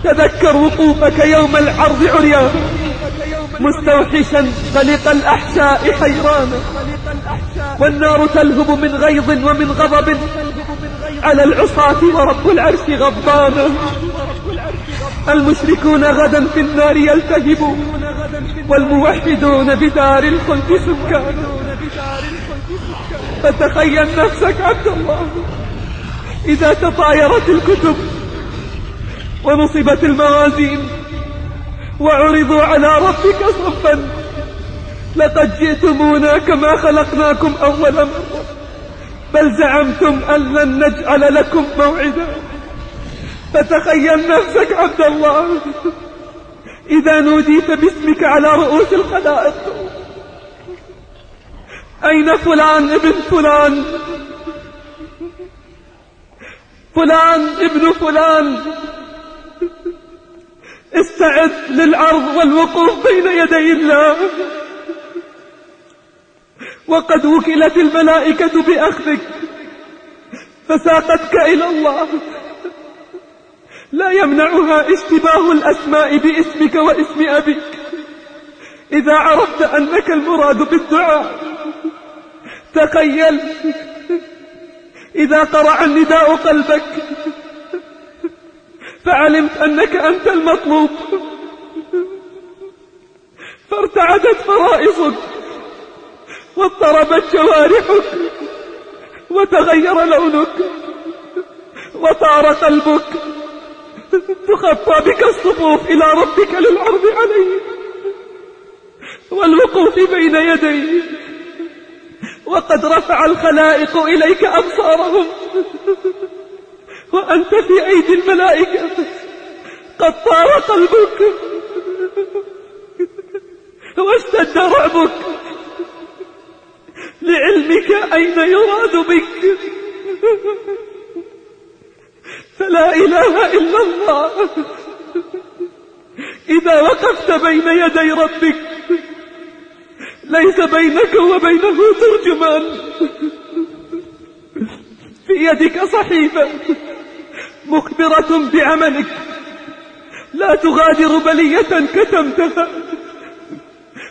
تذكر وقوفك يوم العرض عريان مستوحشا خلق الأحشاء حيرانا، والنار تلهب من غيظ ومن غضب على العصاة ورب العرش غضبانا. المشركون غدا في النار يلتهبون، والموحدون بدار الخلد سكانا. فتخيل نفسك عبد الله إذا تطايرت الكتب ونصبت الموازين وعرضوا على ربك صفا، لقد جئتمونا كما خلقناكم أول مرة، بل زعمتم أن لن نجعل لكم موعدا. فتخيل نفسك عبد الله إذا نوديت باسمك على رؤوس الخلائق: أين فلان ابن فلان، فلان ابن فلان؟ استعد للعرض والوقوف بين يدي الله، وقد وكلت الملائكة بأخذك فساقتك إلى الله. لا يمنعها اشتباه الأسماء باسمك واسم أبيك إذا عرفت أنك المراد بالدعاء. تخيل إذا قرع النداء قلبك فعلمت أنك أنت المطلوب، فارتعدت فرائصك واضطربت جوارحك وتغير لونك وطار قلبك، تخطى بك الصفوف إلى ربك للعرض عليه والوقوف بين يديه، وقد رفع الخلائق إليك أبصارهم وأنت في أيدي الملائكة، قد طار قلبك واشتد رعبك لعلمك أين يراد بك. فلا إله إلا الله إذا وقفت بين يدي ربك ليس بينك وبينه ترجمان، في يدك صحيفة مخبرة بعملك لا تغادر بلية كتمتها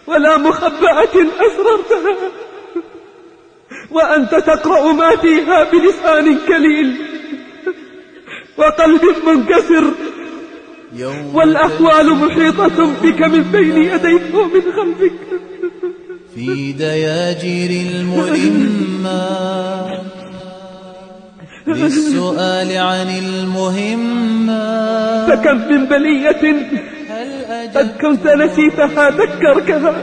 ولا مخبأة أسررتها، وأنت تقرأ ما فيها بلسان كليل وقلب منكسر، والأحوال محيطة بك من بين يديك ومن خلفك. في دياجير المؤلمات للسؤال عن المهمات، فكم من بلية قد كنت نسيتها ذكركها،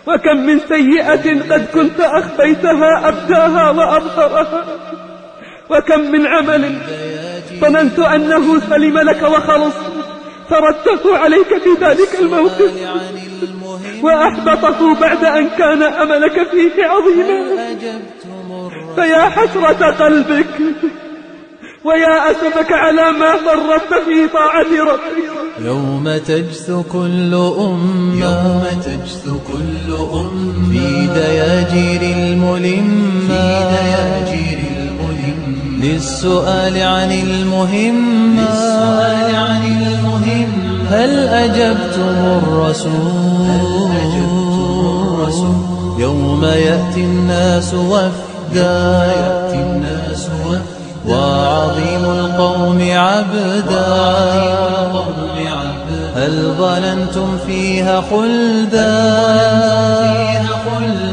وكم من سيئة قد كنت أخفيتها أبداها وأظهرها، وكم من عمل ظننت أنه سلم لك وخلص فردته عليك في ذلك الموقف وأحبطه بعد أن كان أملك فيه عظيما. فيا حسرة قلبك ويا أسفك على ما فرطت في طاعة ربك. يوم تجثو كل أمة في دياجير الملمات للسؤال عن المهمة، هل أجبتم الرسول؟ يوم يأتي الناس وفدا وعظيم القوم عبدا، هل ظننتم فيها خلدا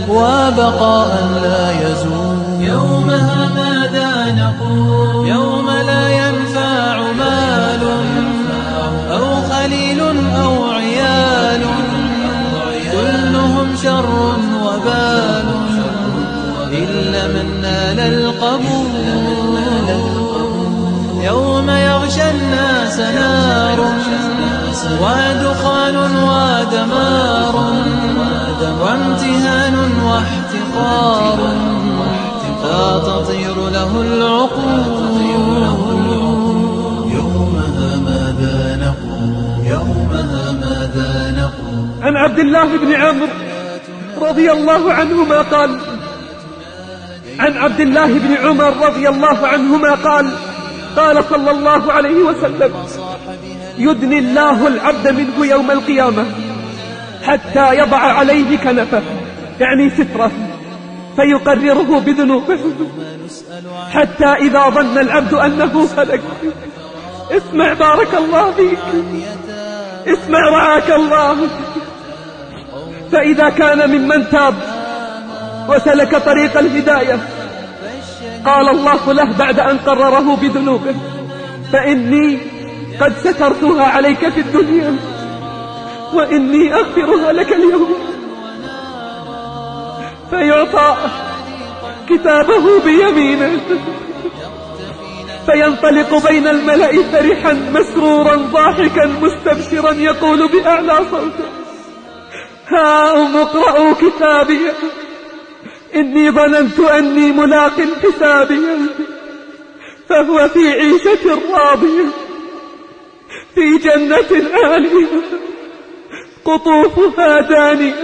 وبقاء لا يزول؟ يومها ماذا نقول؟ يوم لا ينفع مال أو خليل أو عيال، كلهم شر وبال إلا من نال القبول. يوم يغشى الناس نار ودخان ودمار وامتهان واحتقار، فتطير له العقول. يومها ماذا نقول؟ يومها ماذا نقول؟ عن عبد الله بن عمرو رضي الله عنهما قال: عن عبد الله بن عمر رضي الله عنهما قال: قال صلى الله عليه وسلم: يدني الله العبد منه يوم القيامة حتى يضع عليه كنفه، يعني ستره، فيقرره بذنوبه، حتى إذا ظن العبد أنه هلك، اسمع بارك الله فيك، اسمع رعاك الله، فإذا كان ممن تاب وسلك طريق الهداية قال الله له بعد أن قرره بذنوبه: فإني قد سترتها عليك في الدنيا وإني أغفرها لك اليوم. فيعطى كتابه بيمينه فينطلق بين الملأ فرحا مسرورا ضاحكا مستبشرا يقول بأعلى صوته: هاؤم اقرءوا كتابي إني ظننت أني ملاق حسابي. فهو في عيشة راضية في جنة عالية قطوفها دانية،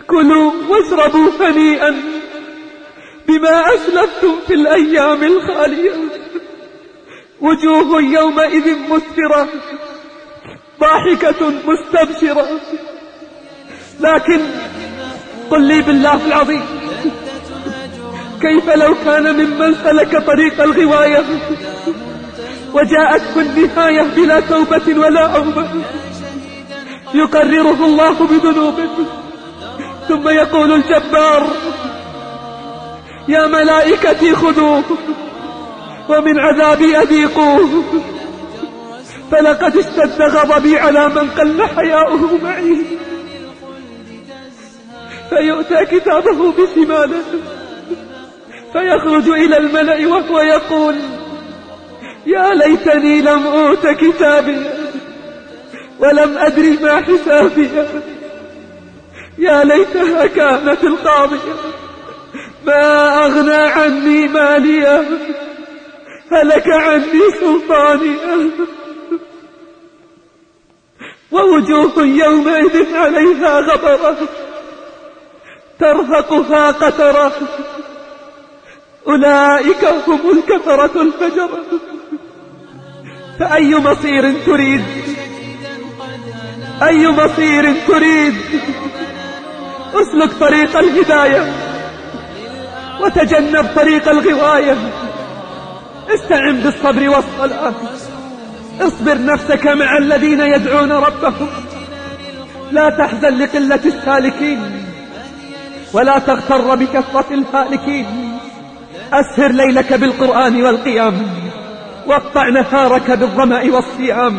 كلوا واشربوا هنيئا بما أسلفتم في الأيام الخالية. وجوه يومئذ مسفرة ضاحكة مستبشرة. لكن قل لي بالله العظيم، كيف لو كان ممن سلك طريق الغواية وجاءته النهاية بلا توبة ولا أوبة، يقرره الله بذنوبه ثم يقول الجبار: يا ملائكتي خذوه ومن عذابي أذيقوه، فلقد اشتد غضبي على من قل حياؤه معي. فيؤتى كتابه بشماله فيخرج إلى الملأ وهو يقول: يا ليتني لم أوت كتابي ولم أدري ما حسابي، يا ليتها كانت القاضية ما أغنى عني ماليا هلك عني سلطاني. ووجوه يومئذ عليها غبرة ترهقها قترة، أولئك هم الكفرة الفجرة. فأي مصير تريد؟ أي مصير تريد؟ اسلك طريق الهداية وتجنب طريق الغواية. استعن بالصبر والصلاة، اصبر نفسك مع الذين يدعون ربهم، لا تحزن لقلة السالكين ولا تغتر بكثرة الهالكين. أسهر ليلك بالقرآن والقيام، واقطع نهارك بالظمأ والصيام.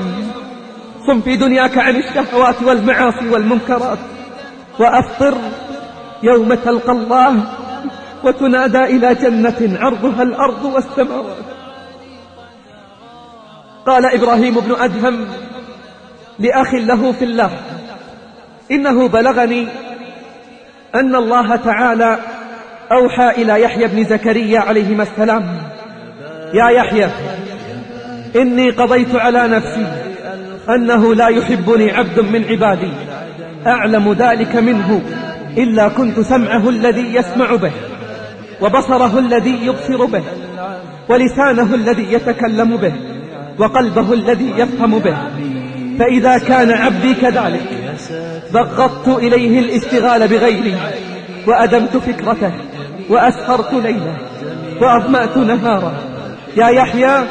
صم في دنياك عن الشهوات والمعاصي والمنكرات، وأفطر يوم تلقى الله وتنادى إلى جنة عرضها الأرض والسماوات. قال إبراهيم بن أدهم لأخ له في الله: إنه بلغني أن الله تعالى أوحى إلى يحيى بن زكريا عليهما السلام: يا يحيى إني قضيت على نفسي أنه لا يحبني عبد من عبادي أعلم ذلك منه إلا كنت سمعه الذي يسمع به، وبصره الذي يبصر به، ولسانه الذي يتكلم به، وقلبه الذي يفهم به. فإذا كان عبدي كذلك بغضت إليه الاشتغال بغيري، وأدمت فكرته، وأسهرت ليله، وأظمأت نهاره. يا يحيى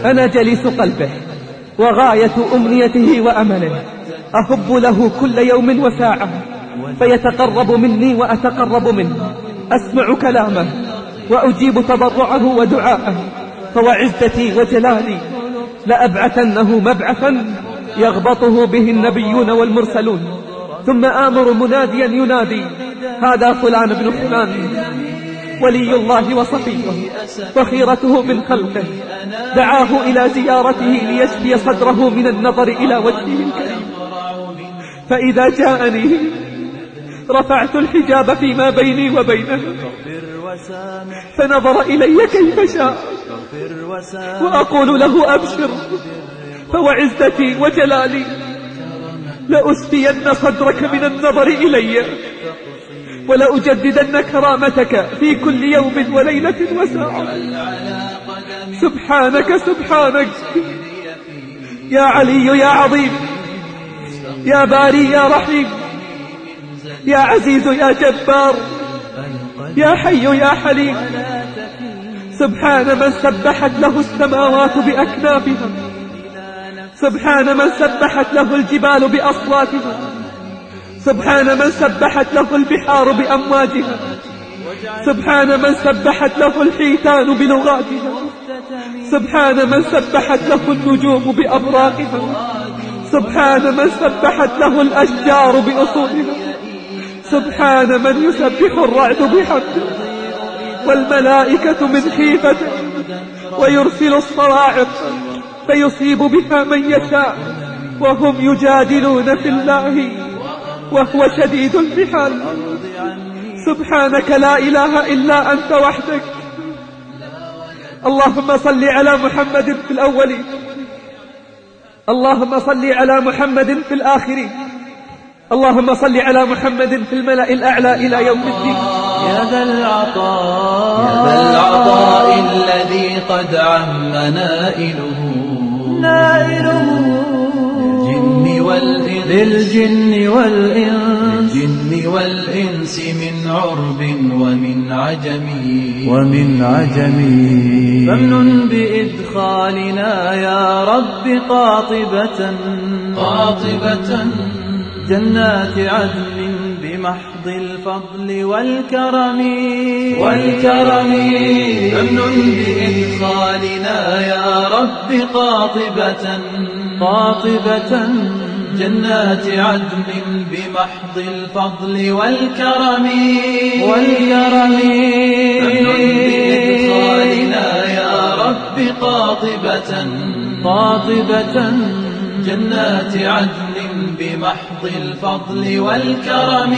أنا جليس قلبه وغاية أمنيته وأمله، أحب له كل يوم وساعة، فيتقرب مني وأتقرب منه، أسمع كلامه وأجيب تضرعه ودعاءه. فوعزتي وجلالي لأبعثنه مبعثا يغبطه به النبيون والمرسلون، ثم آمر مناديا ينادي: هذا فلان بن فلان ولي الله وصفيه وخيرته من خلقه، دعاه إلى زيارته ليشفي صدره من النظر إلى وجهه الكريم. فإذا جاءني رفعت الحجاب فيما بيني وبينه، فنظر إلي كيف شاء، وأقول له: أبشر، فوعزتي وجلالي لأسفين صدرك من النظر إلي، ولأجددن كرامتك في كل يوم وليلة وساعة. سبحانك سبحانك، يا علي يا عظيم، يا باري يا رحيم، يا عزيز يا جبار، يا حي يا حليم. سبحان من سبحت له السماوات بأكنافها، سبحان من سبحت له الجبال بأصواتها، سبحان من سبحت له البحار بأمواجها، سبحان من سبحت له الحيتان بلغاتها، سبحان من سبحت له النجوم بأبراقها، سبحان من سبحت له الأشجار بأصولها، سبحان من يسبح الرعد بحمده والملائكة من خيفته، ويرسل الصواعق فيصيب بها من يشاء، وهم يجادلون في الله وهو شديد المحال. سبحانك لا إله إلا أنت وحدك. اللهم صل على محمد في الأولين، اللهم صل على محمد في الآخرين، اللهم صل على محمد في الملأ الأعلى إلى يوم الدين. يا ذا العطاء الذي قد عم للجن والإنس من عرب ومن عجم فمن بإدخالنا يا رب قاطبة جنات عدن بمحض الفضل والكرم فمن بإدخالنا يا رب قاطبة جنات عدن بمحض الفضل والكرم فمن بإدخالنا يا رب قاطبة جنات عدن بمحض الفضل والكرم